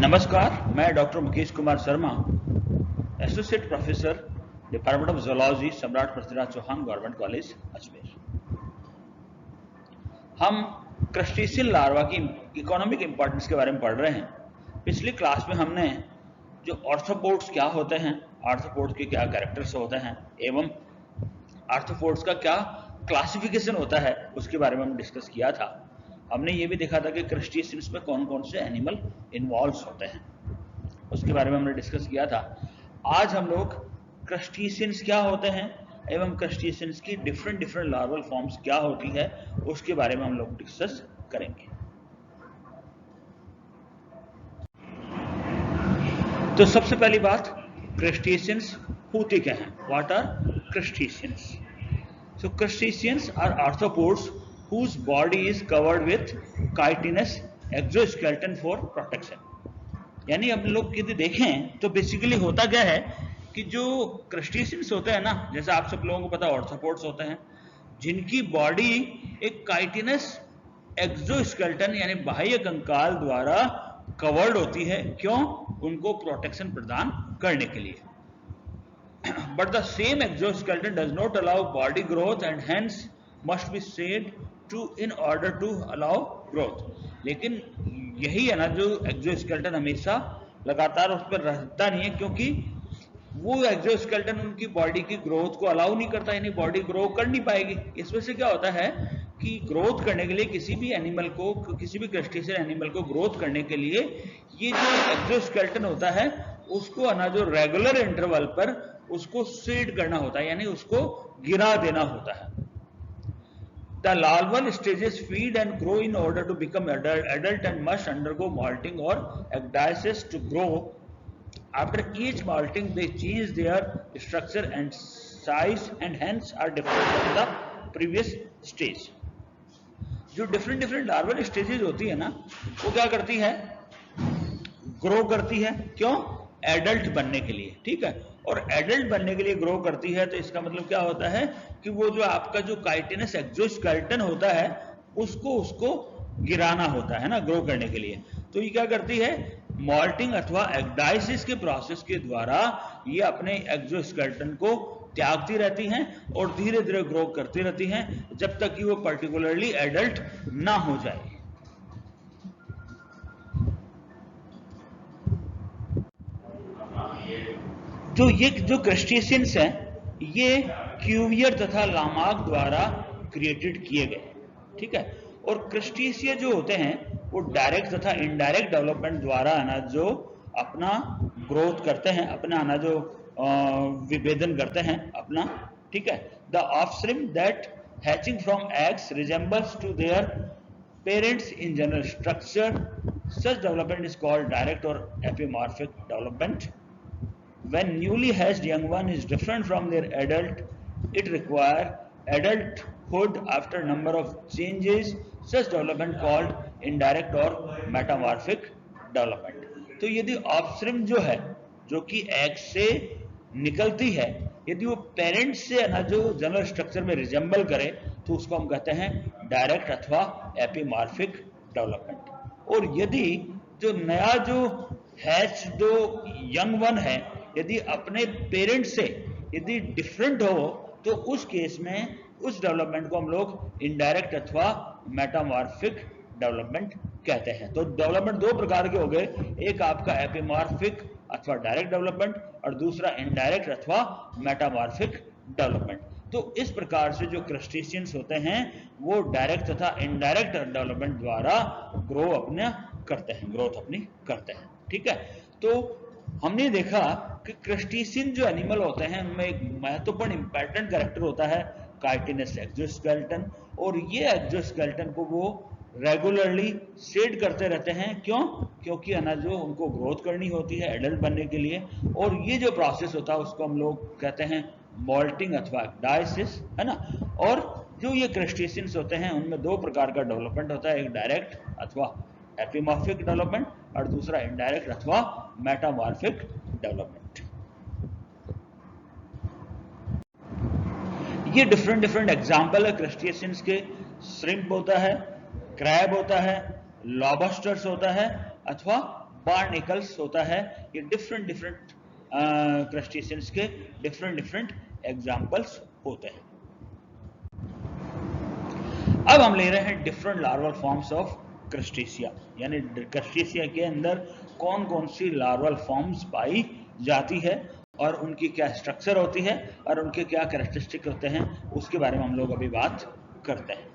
नमस्कार, मैं doctor Mukesh Kumar Sharma, associate professor, department of zoology, सम्राट पृथ्वीराज चौहान गवर्नमेंट कॉलेज अजमेर। हम क्रस्टेशियन लार्वा की इकोनॉमिक इंपॉर्टेंस के बारे में पढ़ रहे हैं। पिछली क्लास में हमने जो आर्थ्रोपोड्स क्या होते हैं, आर्थ्रोपोड्स के क्या कैरेक्टर्स होते हैं एवं आर्थ्रोपोड्स का क्या क्लासिफिकेशन होता है उसके बारे में हम डिस्कस किया था। हमने ये भी देखा था कि क्रस्टेशियंस में कौन कौन से एनिमल इन्वॉल्व होते हैं, उसके बारे में हमने डिस्कस किया था। आज हम लोग क्रस्टेशियंस क्या होते हैं एवं क्रस्टेशियंस की डिफरेंट लार्वल फॉर्म्स क्या होती है उसके बारे में हम लोग डिस्कस करेंगे। तो सबसे पहली बात, क्रस्टेशियंस होते क्या हैं? What are crustaceans? So crustaceans are arthropods whose body is covered with chitinous exoskeleton for protection। यानी हम लोग यदि देखें तो बेसिकली होता क्या है कि जो क्रस्टेशियंस होते हैं ना, जैसे आप सब लोगों को पता है आर्थ्रोपोड्स होते हैं जिनकी बॉडी एक काइटिनस एक्सोस्केलेटन यानी बाह्य कंकाल द्वारा कवर्ड होती है। क्यों? उनको प्रोटेक्शन प्रदान करने के लिए। But the same exoskeleton does not allow body growth and hence must be shed to in order to allow growth. लेकिन यही है ना, जो एक्सोस्केलेटन हमेशा लगातार उस पर रहता नहीं है, क्योंकि वो एक्सोस्केलेटन उनकी बॉडी की ग्रोथ को अलाउ नहीं करता, यानी बॉडी ग्रो कर नहीं पाएगी। इसमें से क्या होता है कि ग्रोथ करने के लिए किसी भी एनिमल को, किसी भी क्रस्टेशियन एनिमल को ग्रोथ करने के लिए ये जो एक्सोस्केलेटन होता है उसको है ना, जो रेगुलर इंटरवल पर उसको शेड करना होता है, यानी उसको गिरा देना होता है। The larval stages feed and grow in order to become adult and must undergo molting or ecdysis to grow. After each molting, they change their structure and size and hence are different from the previous stage. जो different larval stages होती है ना, वो क्या करती है? Grow करती है। क्यों? एडल्ट बनने के लिए, ठीक है। और एडल्ट बनने के लिए ग्रो करती है, तो इसका मतलब क्या होता है कि वो जो आपका जो काइटिनस एक्सोस्केलेटन होता है उसको गिराना होता है ना, ग्रो करने के लिए। तो ये क्या करती है? मॉल्टिंग अथवा एक्डाइसिस के प्रोसेस के द्वारा ये अपने एक्सोस्केलेटन को त्यागती रहती हैं और धीरे धीरे ग्रो करती रहती हैं जब तक कि वो पर्टिकुलरली एडल्ट ना हो जाए। तो ये जो क्रस्टेशियंस हैं ये क्यूवियर तथा लामार्क द्वारा क्रिएटेड किए गए, ठीक है। और क्रस्टेशिया जो होते हैं वो डायरेक्ट तथा इनडायरेक्ट डेवलपमेंट द्वारा है ना, जो अपना ग्रोथ करते हैं, अपना है ना जो विभेदन करते हैं अपना, ठीक है। The offspring that hatching from eggs resembles to their parents in general structure, such development is called direct और epimorphic development. When newly hatched young one is different from their adult, it requires adulthood after number of changes, such development called indirect or metamorphic development। तो यदि offspring जो है, जो कि egg से निकलती है, यदि वो पेरेंट से ना जो जनरल स्ट्रक्चर में रिजेंबल करे तो उसको हम कहते हैं डायरेक्ट अथवा एपिमॉर्फिक डेवलपमेंट। और यदि जो नया जो हैच जो यंग वन है यदि अपने पेरेंट से यदि डिफरेंट हो तो उस केस में उस डेवलपमेंट को हम लोग इनडायरेक्ट अथवा मेटामॉर्फिक डेवलपमेंट कहते हैं। तो डेवलपमेंट दो प्रकार के हो गए, एक आपका एपिमॉर्फिक अथवा डायरेक्ट डेवलपमेंट और दूसरा इनडायरेक्ट अथवा मेटामॉर्फिक डेवलपमेंट। तो इस प्रकार से जो क्रस्टेशियंस होते हैं वो डायरेक्ट तथा इनडायरेक्ट डेवलपमेंट द्वारा ग्रोथ अपनी करते हैं, ठीक है। तो हमने देखा कि क्रस्टेशियन जो एनिमल होते हैं उनमें एक महत्वपूर्ण इंपॉर्टेंट कैरेक्टर होता है काइटिनस एक्सोस्केलेटन, और ये एक्सोस्केलेटन को वो रेगुलरली शेड करते रहते हैं। क्यों? क्योंकि है ना जो उनको ग्रोथ करनी होती है एडल्ट बनने के लिए, और ये जो प्रोसेस होता है उसको हम लोग कहते हैं मॉल्टिंग अथवा एक्डाइसिस, है ना। और जो ये क्रस्टेशियंस होते हैं उनमें दो प्रकार का डेवलपमेंट होता है, एक डायरेक्ट अथवा एपिमॉर्फिक डेवलपमेंट और दूसरा इनडायरेक्ट अथवा मेटामॉर्फिक डेवलपमेंट। ये डिफरेंट एग्जांपल है क्रस्टेशियंस के। श्रिम्प होता है, क्रैब होता है, लॉबस्टर्स होता है अथवा बार्निकल्स होता है। ये डिफरेंट डिफरेंट क्रस्टेशियंस के डिफरेंट डिफरेंट एग्जाम्पल्स होते हैं। अब हम ले रहे हैं different larval forms of crustacea, यानी क्रस्टेशिया के अंदर कौन कौन सी लार्वल फॉर्म्स पाई जाती है और उनकी क्या स्ट्रक्चर होती है और उनके क्या कैरेक्टरिस्टिक होते हैं, उसके बारे में हम लोग अभी बात करते हैं।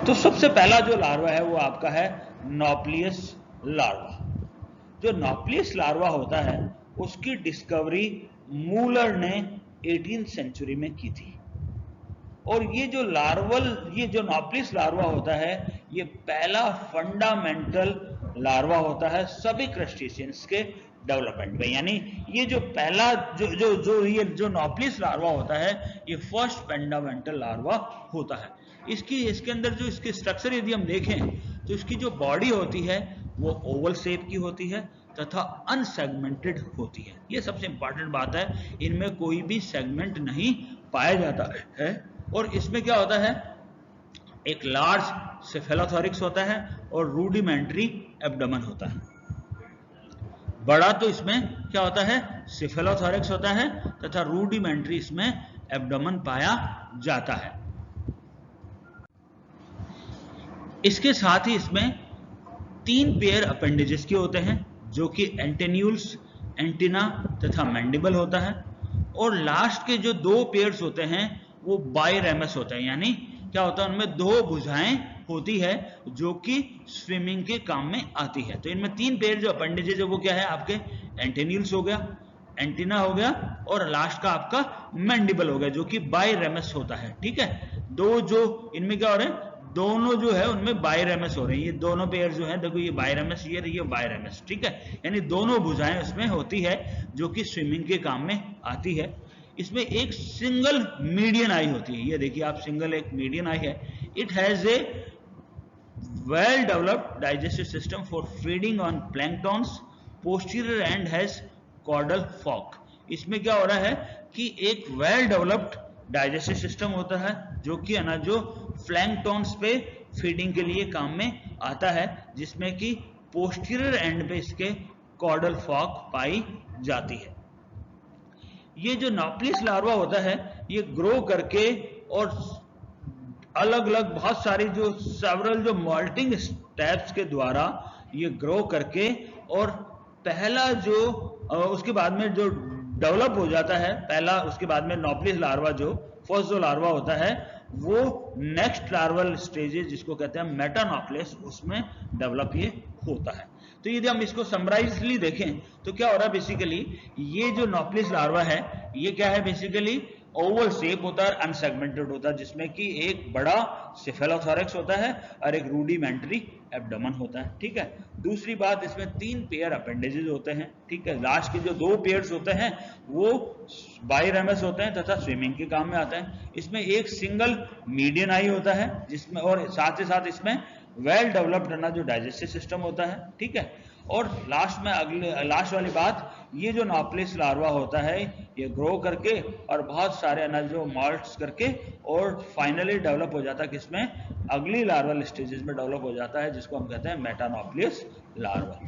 तो सबसे पहला जो लार्वा है वो आपका है नॉप्लियस लार्वा। जो नॉप्लियस लार्वा होता है उसकी डिस्कवरी मूलर ने 18th सेंचुरी में की थी। और ये जो नॉप्लियस लार्वा होता है ये पहला फंडामेंटल लार्वा होता है सभी क्रस्टेशियंस के डेवलपमेंट में। यानी ये जो पहला जो नॉप्लियस लार्वा होता है ये फर्स्ट फंडामेंटल लार्वा होता है। इसके अंदर जो इसके स्ट्रक्चर यदि हम देखें तो इसकी जो बॉडी होती है वो ओवल शेप की होती है तथा अनसेगमेंटेड होती है। ये सबसे इंपॉर्टेंट बात है, इनमें कोई भी सेगमेंट नहीं पाया जाता है। और इसमें क्या होता है, एक लार्ज सेफेलोथोरिक्स होता है और रूडिमेंट्री एब्डोमेन होता है। बड़ा तो इसमें क्या होता है, सेफेलोथोरिक्स होता है तथा रूडिमेंट्री इसमें एब्डोमेन पाया जाता है। इसके साथ ही इसमें 3 पेयर अपेंडेजेस के होते हैं जो कि एंटेन्यूल्स, एंटीना तथा मैंडिबल होता है। और लास्ट के जो 2 पेयर्स होते हैं वो बाइरेमस होते हैं, यानी क्या होता है उनमें 2 भुजाएं होती है जो कि स्विमिंग के काम में आती है। तो इनमें 3 पेयर जो अपेंडेजेस है वो क्या है, आपके एंटेन्यूल्स हो गया, एंटीना हो गया और लास्ट का आपका मैंडिबल हो गया जो कि बाइरेमस होता है। ठीक है, 2 जो इनमें क्या हो रहे हैं, दोनों जो है उनमें बाइरेमस हो रहे हैं। ये दोनों पेयर जो है देखो, ये बाइरेमस, ये बाइरेमस। ठीक है, यानी दोनों भुजाएं उसमें होती है जो कि स्विमिंग के काम में आती है। इसमें एक सिंगल मीडियन आई होती है, ये देखिए आप, सिंगल एक मीडियन आई है। It has a well developed digestive system for feeding on planktons, posterior end has caudal fork. इसमें क्या हो रहा है कि एक वेल डेवलप्ड डाइजेस्टिव सिस्टम होता है जो कि जो प्लैंक्टॉन्स पे फीडिंग के लिए काम में आता है, जिसमें कि पोस्टीरियर एंड पे इसके कॉर्डल फॉक पाई जाती है। ये जो नॉप्लियस लार्वा होता है ये ग्रो करके और अलग अलग बहुत सारी जो सेवरल जो मॉल्टिंग स्टेप्स के द्वारा ये ग्रो करके और पहला जो उसके बाद में जो डेवलप हो जाता है पहला, उसके बाद में नॉप्लियस लार्वा जो फर्स्ट जो लार्वा होता है वो नेक्स्ट लार्वल स्टेजेस जिसको कहते हैं मेटानॉप्लियस, उसमें डेवलप ये होता है। तो यदि हम इसको समराइजली देखें तो क्या हो रहा है, बेसिकली ये जो नॉप्लियस लार्वा है ये क्या है, बेसिकली ओवल शेप होता है, अनसेगमेंटेड होता है, जिसमें कि एक बड़ा सेफेलोथोरैक्स होता है और एक रूडिमेंट्री एब्डोमेन होता है। ठीक है, दूसरी बात, इसमें 3 पेयर अपेंडेजेस होते हैं। ठीक है, लास्ट के जो 2 पेयर्स होते हैं वो बाइरेमस होते हैं तथा स्विमिंग के काम में आते हैं। इसमें एक सिंगल मीडियन आई होता है जिसमें, और साथ ही साथ इसमें वेल डेवलप्ड जो डाइजेस्टिव सिस्टम होता है। ठीक है, और लास्ट में लास्ट वाली बात, ये जो नॉप्लियस लार्वा होता है ये ग्रो करके और बहुत सारे जो मॉल्ट्स करके और फाइनली डेवलप हो जाता है किसमें, अगली लार्वल स्टेजेस में डेवलप हो जाता है जिसको हम कहते हैं मेटानॉप्लियस लार्वा।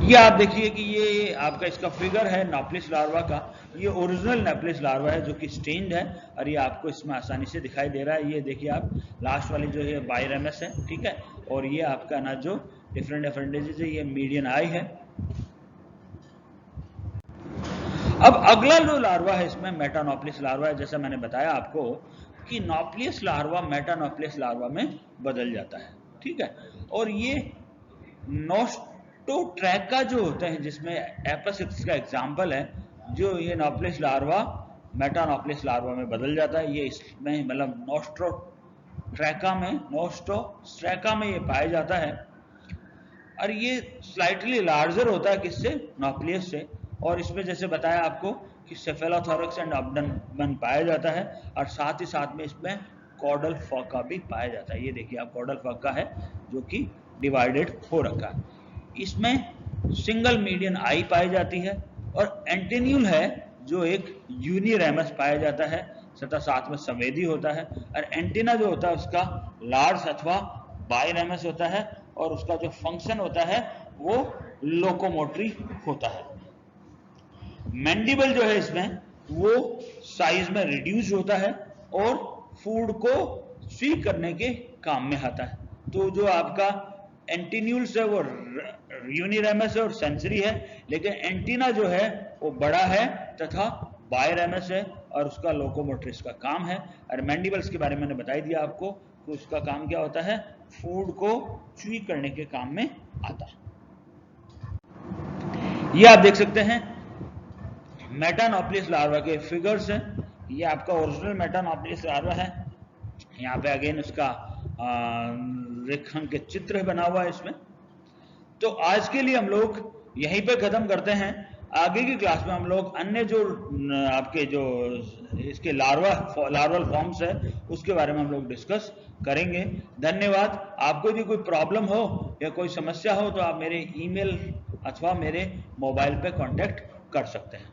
ये आप देखिए कि ये आपका इसका फिगर है नॉप्लियस लार्वा का। ये ओरिजिनल नॉप्लियस लार्वा है जो कि स्टेन्ड है और ये आपको इसमें आसानी से दिखाई दे रहा है। ये देखिए आप, लास्ट वाली जो है बाइरेमस है। ठीक है, और ये आपका जो डिफरेंट अपेंडेजेस है ये मीडियन आई है। अब अगला जो लार्वा है इसमें मेटानॉप्लियस लार्वा है। जैसा मैंने बताया आपको कि नॉप्लियस लार्वा मेटानॉप्लियस लार्वा में बदल जाता है। ठीक है, और ये नोस्टोट्रैका जो होते हैं जिसमें एपस का एग्जाम्पल है, जो ये नॉप्लियस लार्वा मेटानॉप्लियस लार्वा में बदल जाता है। ये इसमें मतलब नोस्टोट्रैका में ये पाया जाता है और ये स्लाइटली लार्जर होता है किससे, नॉप्लियस से। और इसमें जैसे बताया आपको कि सेफेलोथोरैक्स एंड एब्डोमेन पाया जाता है और साथ ही साथ में इसमें कॉर्डल फॉका भी पाया जाता है। ये देखिए आप, कॉर्डल फॉका है जो कि डिवाइडेड हो रखा है। इसमें सिंगल मीडियन आई पाई जाती है और एंटेन्यूल है जो एक यूनिरेमस पाया जाता है तथा साथ में संवेदी होता है। और एंटीना जो होता है उसका लार्स अथवा बायरेमस होता है और उसका जो फंक्शन होता है वो लोकोमोटरी होता है। मैंडिबल जो है इसमें वो साइज में रिड्यूस होता है और फूड को स्वीप करने के काम में आता है। तो जो आपका एंटीन्यूल्स है वो यूनिरेमस है और सेंसरी है, लेकिन एंटीना जो है वो बड़ा है तथा बायरेमस है और उसका लोकोमोट्रिस का काम है। और मैंडिबल्स के बारे में मैंने बता दिया आपको कि उसका काम क्या होता है, फूड को च्यू करने के काम में आता है। ये आप देख सकते हैं मेटानोप्लिस लार्वा के फिगर्स हैं। ये आपका ओरिजिनल मेटानोप्लिस लार्वा है। यहाँ पे अगेन उसका रेखांकित चित्र बना हुआ है इसमें। तो आज के लिए हम लोग यहीं पे खत्म करते हैं। आगे की क्लास में हम लोग अन्य जो आपके जो इसके लार्वल फॉर्म्स है उसके बारे में हम लोग डिस्कस करेंगे। धन्यवाद। आपको यदि कोई प्रॉब्लम हो या कोई समस्या हो तो आप मेरे ईमेल अथवा मेरे मोबाइल पे कांटेक्ट कर सकते हैं।